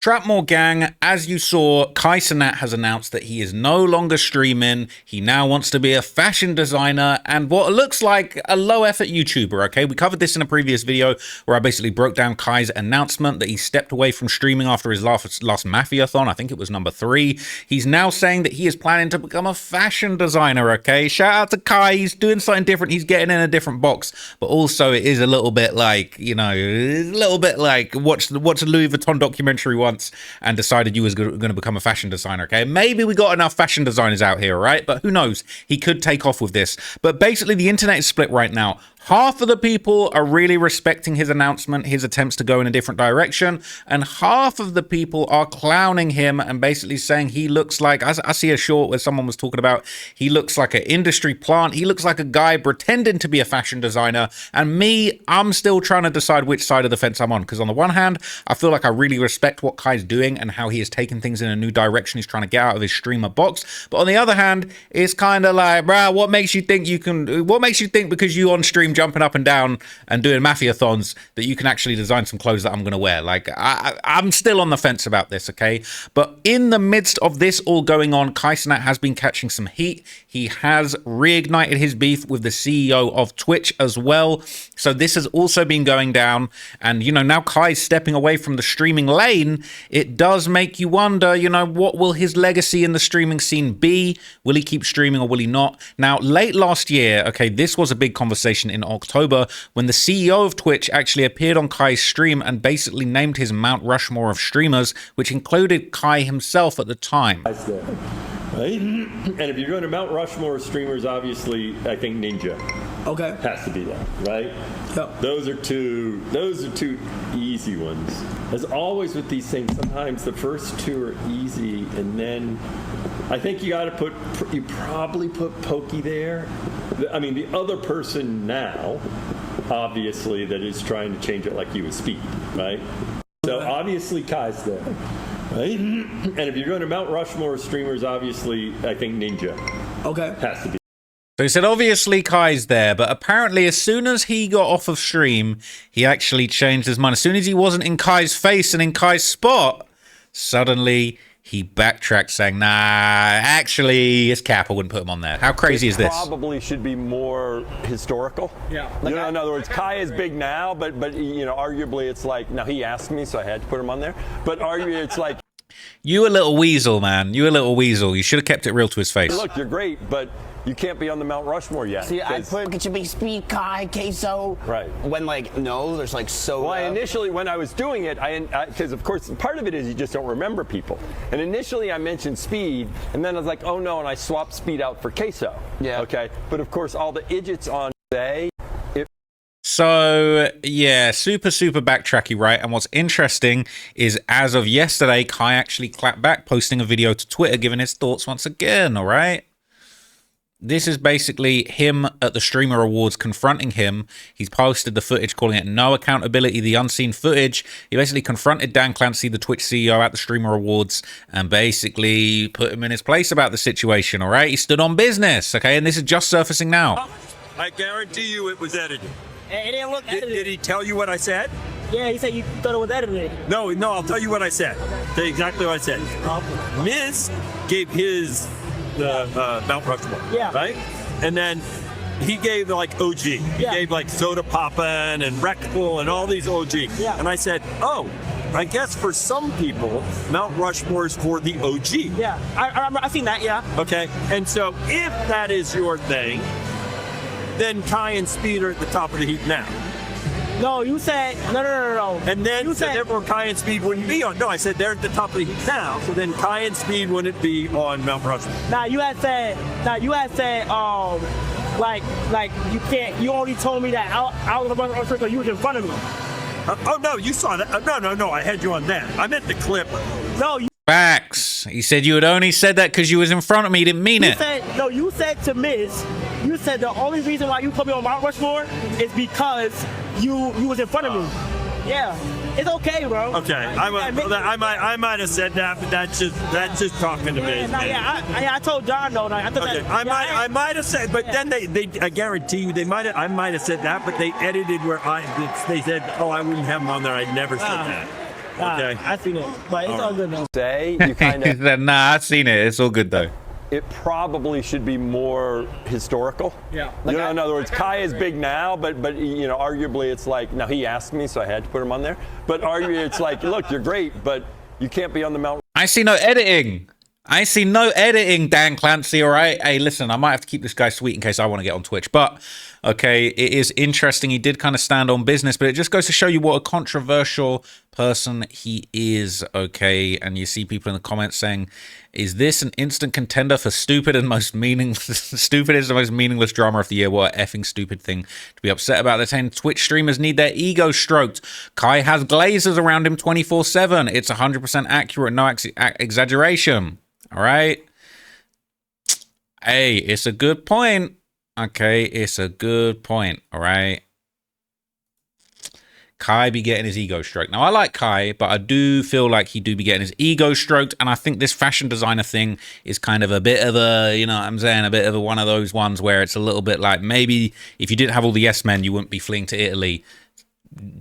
Trapmore gang, as you saw, Cenat has announced that he is no longer streaming. He now wants to be a fashion designer and what looks like a low-effort YouTuber, okay? We covered this in a previous video where I basically broke down Kai's announcement that he stepped away from streaming after his last Mafiathon. I think it was number 3. He's now saying that he is planning to become a fashion designer, okay? Shout out to Kai. He's doing something different. He's getting in a different box. But also it is a little bit like, you know, a little bit like watch a Louis Vuitton documentary once and decided you was going to become a fashion designer, okay? Maybe we got enough fashion designers out here, right? But who knows? He could take off with this. But basically, the internet is split right now. Half of the people are really respecting his announcement, his attempts to go in a different direction, and half of the people are clowning him and basically saying he looks like, I see a short where someone was talking about, he looks like an industry plant, he looks like a guy pretending to be a fashion designer, and me, I'm still trying to decide which side of the fence I'm on, because on the one hand, I feel like I really respect what Kai's doing and how he is taking things in a new direction, he's trying to get out of his streamer box, but on the other hand, it's kind of like, bruh, what makes you think because you on stream jumping up and down and doing Mafiathons that you can actually design some clothes that I'm going to wear? Like, I'm still on the fence about this, okay? But in the midst of this all going on, Cenat has been catching some heat. He has reignited his beef with the CEO of Twitch as well. So this has also been going down. And, you know, now Kai's stepping away from the streaming lane. It does make you wonder, you know, what will his legacy in the streaming scene be? Will he keep streaming or will he not? Now, late last year, okay, this was a big conversation in October when the CEO of Twitch actually appeared on Kai's stream and basically named his Mount Rushmore of streamers, which included Kai himself at the time. Right? And if you're going to Mount Rushmore of streamers, obviously, I think Ninja has to be there, right? Yep. Those are two easy ones. As always with these things, sometimes the first two are easy, and then I think you probably put Pokey there. I mean, the other person now, obviously, that is trying to change it like you with Speed, right? So obviously Kai's there, right? And if you're going to Mount Rushmore of streamers, obviously, I think Ninja has to be. So he said, obviously Kai's there, but apparently as soon as he got off of stream, he actually changed his mind. As soon as he wasn't in Kai's face and in Kai's spot, suddenly he backtracked saying, nah, actually, it's cap. I wouldn't put him on there. How crazy is this? Probably should be more historical. Yeah. Like, you know, in other words, Kai is big now, but you know, arguably it's like, now he asked me, so I had to put him on there. But arguably it's like, you a little weasel, man. You a little weasel. You should have kept it real to his face. Look, you're great, but you can't be on the Mount Rushmore yet. See, I put it should be Speed, Kai, Queso. Right. When like no, there's like so. Well, initially when I was doing it, because of course part of it is you just don't remember people. And initially I mentioned Speed, and then I was like, oh no, and I swapped Speed out for Queso. Yeah. Okay. But of course all the idiots on say. So, yeah, super backtracky, right? And what's interesting is as of yesterday, Kai actually clapped back, posting a video to Twitter, giving his thoughts once again, all right? This is basically him at the Streamer Awards confronting him. He's posted the footage, calling it no accountability, the unseen footage. He basically confronted Dan Clancy, the Twitch CEO, at the Streamer Awards and basically put him in his place about the situation, all right? He stood on business, okay? And this is just surfacing now. I guarantee you it was edited. It didn't look edited. Did he tell you what I said? Yeah, he said you thought it was edited. No, I'll tell you what I said. Tell you exactly what I said. Miz gave his Mount Rushmore, right? And then he gave like OG. He gave like Soda Poppin' and Rectal and all these OG. Yeah. And I said, oh, I guess for some people, Mount Rushmore is for the OG. Yeah, I seen that, yeah. Okay, and so if that is your thing, then Kai and Speed are at the top of the heap now. No, you said, no. And then, so therefore Kai and Speed wouldn't be on. No, I said they're at the top of the heap now, so then Kai and Speed wouldn't be on Mount Rushmore. Now you had said, like you can't, you only told me that I was on the Mount Rushmore, you was in front of me. Oh no, you saw that. No, I had you on that. I meant the clip. No, you. Facts. He said you had only said that because you was in front of me. You didn't mean it. You said to Miz, you said the only reason why you put me on Mount Rushmore is because you was in front of me. Yeah, it's okay, bro. Okay, I might have said that, but that's just talking to me. I told John though. I might have said, but then I guarantee you I might have said that, but they edited where they said, oh, I wouldn't have him on there. I never said that. Okay. I've seen it, but it's all good though. Say you kind He of. said, nah, I've seen it. It's all good though. It probably should be more historical. Yeah. You know, in other words, Kai is big now, but you know, arguably it's like, now he asked me, so I had to put him on there. But arguably it's like, look, you're great, but you can't be on the Mount. I see no editing. I see no editing, Dan Clancy, all right? Hey, listen, I might have to keep this guy sweet in case I want to get on Twitch. But, okay, it is interesting. He did kind of stand on business, but it just goes to show you what a controversial person he is, okay? And you see people in the comments saying, is this an instant contender for stupid and most meaningless? Stupid is the most meaningless drama of the year. What an effing stupid thing to be upset about. They're saying Twitch streamers need their ego stroked. Kai has glazers around him 24/7. It's 100% accurate, no exaggeration. All right. Hey, it's a good point. Okay, it's a good point. All right. Kai be getting his ego stroked. Now, I like Kai, but I do feel like he do be getting his ego stroked. And I think this fashion designer thing is kind of a bit of a, you know what I'm saying, a bit of a one of those ones where it's a little bit like maybe if you didn't have all the yes men, you wouldn't be fleeing to Italy,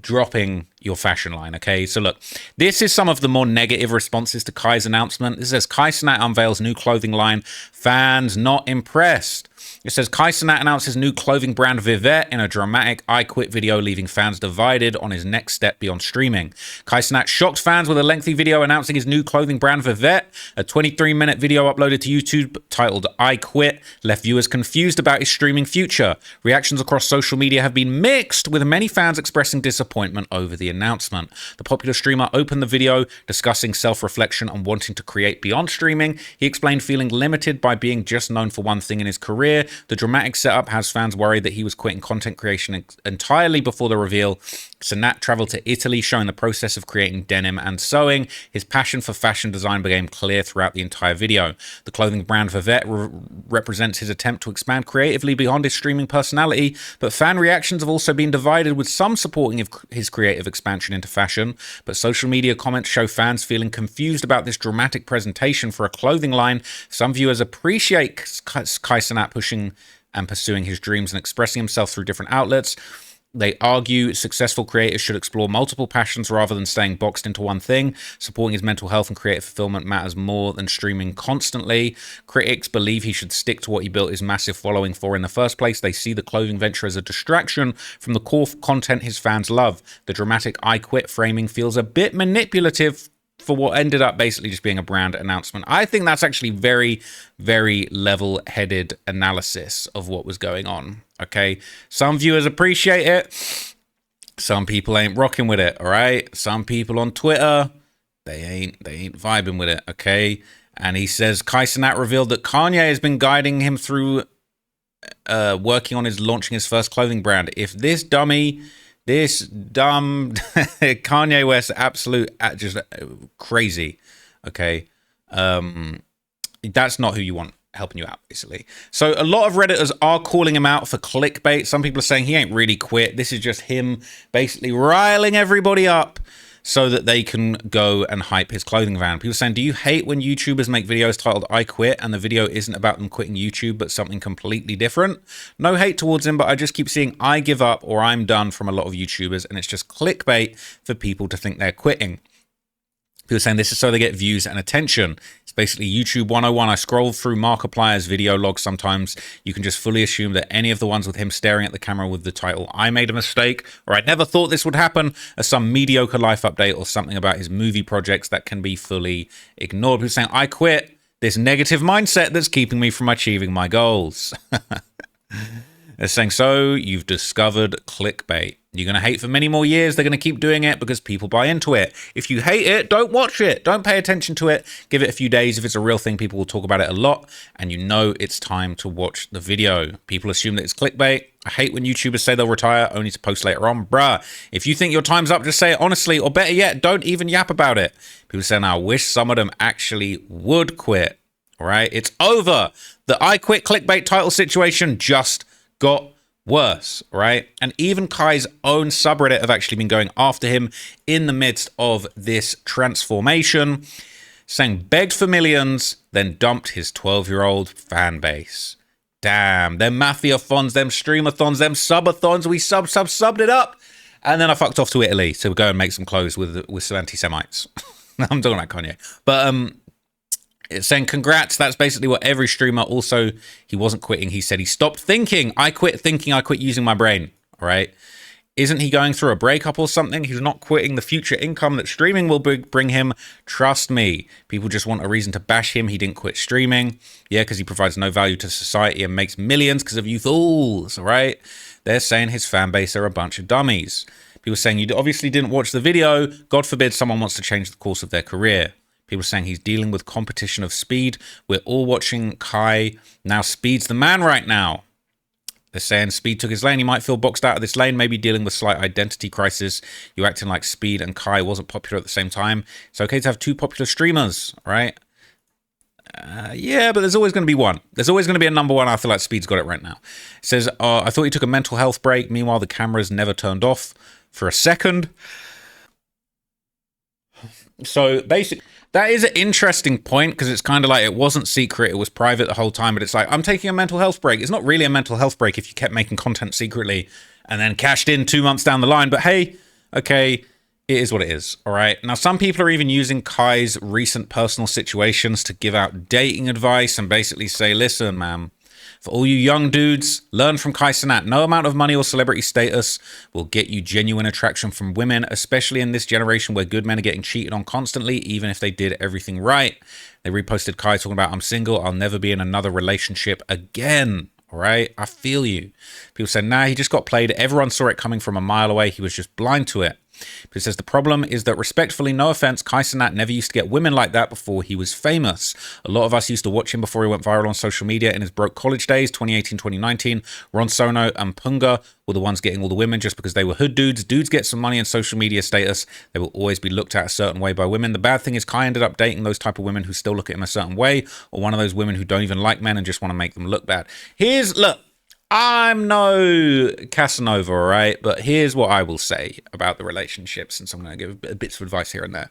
dropping your fashion line. Okay, so look, this is some of the more negative responses to Kai's announcement. This says Kai Cenat unveils new clothing line, fans not impressed. It says Kai Cenat announces new clothing brand Vivette in a dramatic I Quit video, leaving fans divided on his next step beyond streaming. Kai Cenat shocked fans with a lengthy video announcing his new clothing brand Vivette. A 23-minute video uploaded to YouTube titled I Quit left viewers confused about his streaming future. Reactions across social media have been mixed, with many fans expressing disappointment over the announcement. The popular streamer opened the video discussing self-reflection and wanting to create beyond streaming. He explained feeling limited by being just known for one thing in his career. The dramatic setup has fans worried that he was quitting content creation entirely before the reveal. Cenat traveled to Italy, showing the process of creating denim and sewing. His passion for fashion design became clear throughout the entire video. The clothing brand Vivette represents his attempt to expand creatively beyond his streaming personality, but fan reactions have also been divided, with some supporting his creative expansion into fashion. But social media comments show fans feeling confused about this dramatic presentation for a clothing line. Some viewers appreciate Kai Cenat pushing and pursuing his dreams and expressing himself through different outlets. They argue successful creators should explore multiple passions rather than staying boxed into one thing. Supporting his mental health and creative fulfillment matters more than streaming constantly. Critics believe he should stick to what he built his massive following for in the first place. They see the clothing venture as a distraction from the core content his fans love. The dramatic I Quit framing feels a bit manipulative for what ended up basically just being a brand announcement. I think that's actually very, very level-headed analysis of what was going on. Okay, some viewers appreciate it. Some people ain't rocking with it. All right, some people on Twitter, they ain't vibing with it. Okay, and he says Kai Cenat revealed that Kanye has been guiding him through working on launching his first clothing brand. If this dumb Kanye West, absolute, just crazy. Okay. That's not who you want helping you out, basically. So a lot of Redditors are calling him out for clickbait. Some people are saying he ain't really quit. This is just him basically riling everybody up so that they can go and hype his clothing van. People are saying, do you hate when YouTubers make videos titled I Quit and the video isn't about them quitting YouTube but something completely different? No hate towards him, but I just keep seeing I give up or I'm done from a lot of YouTubers, and it's just clickbait for people to think they're quitting. People are saying this is so they get views and attention. It's basically YouTube 101. I scroll through Markiplier's video logs sometimes. You can just fully assume that any of the ones with him staring at the camera with the title, I made a mistake, or I never thought this would happen, as some mediocre life update or something about his movie projects that can be fully ignored. People are saying, I quit this negative mindset that's keeping me from achieving my goals. They're saying, so you've discovered clickbait. You're going to hate for many more years. They're going to keep doing it because people buy into it. If you hate it, don't watch it. Don't pay attention to it. Give it a few days. If it's a real thing, people will talk about it a lot. And you know it's time to watch the video. People assume that it's clickbait. I hate when YouTubers say they'll retire only to post later on. Bruh, if you think your time's up, just say it honestly. Or better yet, don't even yap about it. People say, I wish some of them actually would quit. All right? It's over. The I Quit clickbait title situation just got worse, right? And even Kai's own subreddit have actually been going after him in the midst of this transformation, saying begged for millions, then dumped his 12-year-old fan base. Damn, them mafia-thons, them streamathons, them subathons, we subbed it up. And then I fucked off to Italy to go and make some clothes with some anti-Semites. I'm talking about Kanye. But it's saying congrats. That's basically what every streamer. Also, he wasn't quitting. He said he stopped thinking. I quit thinking. I quit using my brain. All right. Isn't he going through a breakup or something? He's not quitting the future income that streaming will bring him. Trust me. People just want a reason to bash him. He didn't quit streaming. Yeah, because he provides no value to society and makes millions because of you fools. All right. They're saying his fan base are a bunch of dummies. People saying you obviously didn't watch the video. God forbid someone wants to change the course of their career. People saying he's dealing with competition of speed. We're all watching Kai. Now Speed's the man right now. They're saying Speed took his lane. He might feel boxed out of this lane, maybe dealing with slight identity crisis. You acting like Speed and Kai wasn't popular at the same time. It's okay to have two popular streamers, right? Yeah, but there's always going to be one. There's always going to be a number one. I feel like Speed's got it right now. It says, I thought he took a mental health break. Meanwhile, the cameras never turned off for a second. So basically, that is an interesting point because it's kind of like it wasn't secret. It was private the whole time. But it's like, I'm taking a mental health break. It's not really a mental health break if you kept making content secretly and then cashed in 2 months down the line. But hey, okay, it is what it is. All right. Now, some people are even using Kai's recent personal situations to give out dating advice and basically say, listen, man, for all you young dudes, learn from Kai Cenat. No amount of money or celebrity status will get you genuine attraction from women, especially in this generation where good men are getting cheated on constantly, even if they did everything right. They reposted Kai talking about, I'm single, I'll never be in another relationship again. All right, I feel you. People said, nah, he just got played. Everyone saw it coming from a mile away. He was just blind to it. But it says the problem is that, respectfully, no offense, Kai Cenat never used to get women like that before he was famous. A lot of us used to watch him before he went viral on social media in his broke college days, 2018, 2019. Ron Sono and Punga were the ones getting all the women just because they were hood dudes. Dudes get some money and social media status. They will always be looked at a certain way by women. The bad thing is Kai ended up dating those type of women who still look at him a certain way, or one of those women who don't even like men and just want to make them look bad. Look. I'm no Casanova, all right? But here's what I will say about the relationship, since I'm going to give bits of advice here and there.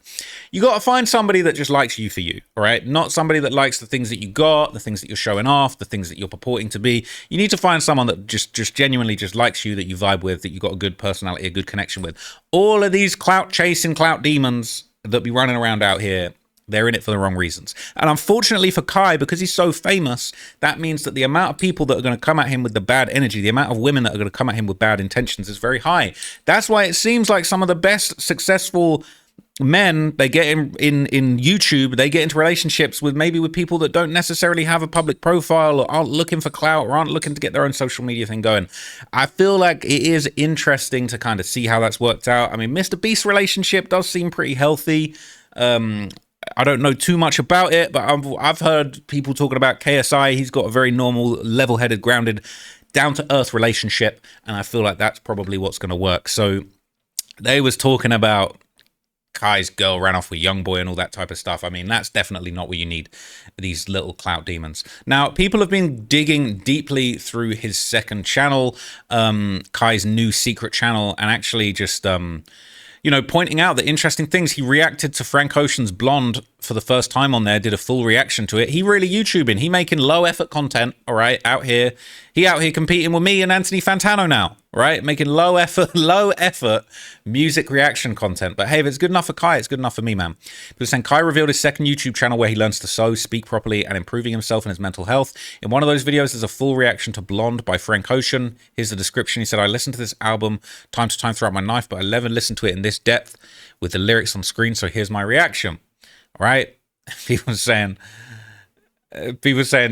You got to find somebody that just likes you for you, all right? Not somebody that likes the things that you got, the things that you're showing off, the things that you're purporting to be. You need to find someone that just genuinely just likes you, that you vibe with, that you got a good personality, a good connection with. All of these clout-chasing clout demons that be running around out here, they're in it for the wrong reasons. And unfortunately for Kai, because he's so famous, that means that the amount of people that are going to come at him with the bad energy, the amount of women that are going to come at him with bad intentions is very high. That's why it seems like some of the best successful men, they get in YouTube, they get into relationships with people that don't necessarily have a public profile or aren't looking for clout or aren't looking to get their own social media thing going. I feel like it is interesting to kind of see how that's worked out. I mean, Mr. Beast's relationship does seem pretty healthy. I don't know too much about it, but I've heard people talking about KSI. He's got a very normal, level-headed, grounded, down-to-earth relationship, and I feel like that's probably what's going to work. So they was talking about Kai's girl ran off with Youngboy and all that type of stuff. I mean, that's definitely not what you need, these little clout demons. Now, people have been digging deeply through his second channel, Kai's new secret channel, and actually just pointing out the interesting things. He reacted to Frank Ocean's Blonde for the first time on there, did a full reaction to it. He really YouTubing. He making low effort content, all right, out here. He out here competing with me and Anthony Fantano now, right? Making low effort music reaction content. But hey, if it's good enough for Kai, it's good enough for me, man. People saying Kai revealed his second YouTube channel where he learns to sew, speak properly, and improving himself and his mental health. In one of those videos, there's a full reaction to Blonde by Frank Ocean. Here's the description. He said, I listened to this album time to time throughout my life, but I never listened to it in this depth with the lyrics on screen, so here's my reaction. All right? People saying,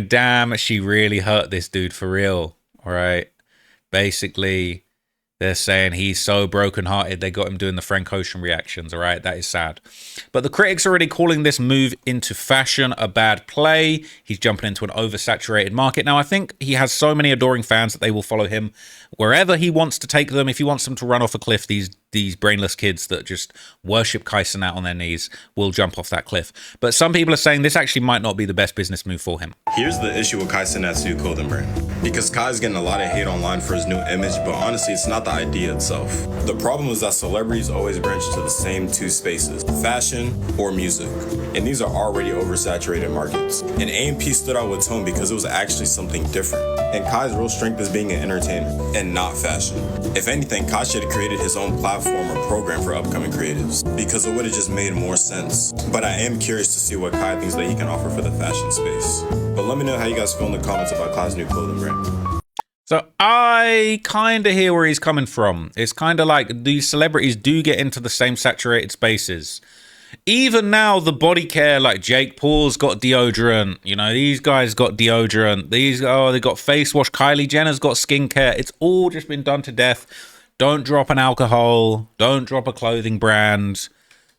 damn, she really hurt this dude for real. All right? Basically, they're saying he's so brokenhearted they got him doing the Frank Ocean reactions. All right? That is sad. But the critics are already calling this move into fashion a bad play. He's jumping into an oversaturated market. Now, I think he has so many adoring fans that they will follow him wherever he wants to take them. If he wants them to run off a cliff, these these brainless kids that just worship Kai Cenat on their knees will jump off that cliff. But some people are saying this actually might not be the best business move for him. Here's the issue with Kai Cenat's new clothing brand. Because Kai's getting a lot of hate online for his new image, but honestly, it's not the idea itself. The problem is that celebrities always branch to the same two spaces, fashion or music. And these are already oversaturated markets. And A&P stood out with Tone because it was actually something different. And Kai's real strength is being an entertainer and not fashion. If anything, Kai should have created his own platform or program for upcoming creatives because it would have just made more sense. But I am curious to see what Kai thinks that he can offer for the fashion space. But let me know how you guys feel in the comments about Kai's new clothing brand. So I kind of hear where he's coming from. It's kind of like these celebrities do get into the same saturated spaces. Even now, the body care, like Jake Paul's got deodorant. You know, these guys got deodorant. They got face wash. Kylie Jenner's got skincare. It's all just been done to death. Don't drop an alcohol. Don't drop a clothing brand.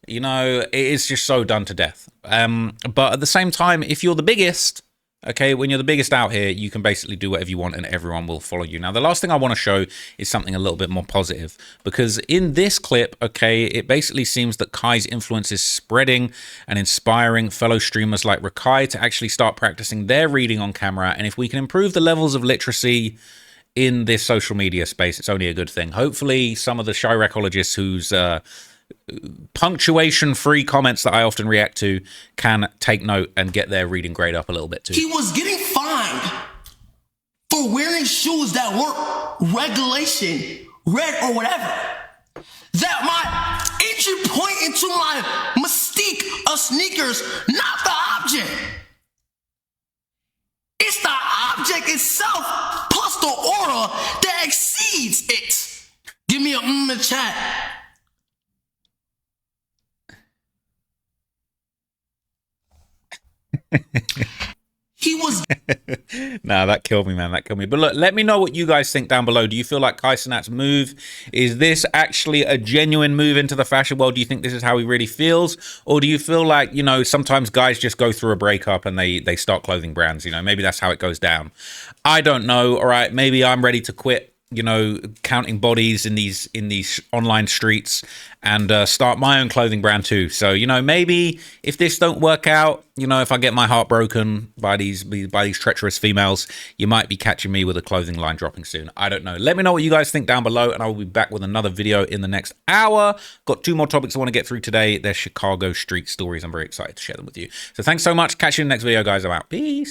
You know, it is just so done to death. But at the same time, if you're the biggest, okay, when you're the biggest out here, you can basically do whatever you want and everyone will follow you. Now, the last thing I want to show is something a little bit more positive because in this clip, okay, it basically seems that Kai's influence is spreading and inspiring fellow streamers like Rakai to actually start practicing their reading on camera. And if we can improve the levels of literacy in this social media space, it's only a good thing. Hopefully, some of the shy recologists whose punctuation-free comments that I often react to can take note and get their reading grade up a little bit too. He was getting fined for wearing shoes that weren't regulation, red or whatever. That my entry point into my mystique of sneakers, not the object. It's the object itself plus the aura that exceeds it. Give me a in the chat. He was Nah, that killed me, man. That killed me. But look, let me know what you guys think down below. Do you feel like Kai Cenat's move, is this actually a genuine move into the fashion world? Do you think this is how he really feels? Or do you feel like, you know, sometimes guys just go through a breakup and they start clothing brands? You know, maybe that's how it goes down. I don't know. All right, maybe I'm ready to quit, you know, counting bodies in these online streets and start my own clothing brand too. So, you know, maybe if this don't work out, you know, if I get my heart broken by these treacherous females, you might be catching me with a clothing line dropping soon. I don't know. Let me know what you guys think down below, and I will be back with another video in the next hour. Got 2 more topics I want to get through today. They're Chicago street stories. I'm very excited to share them with you. So thanks so much. Catch you in the next video, guys. I'm out. Peace.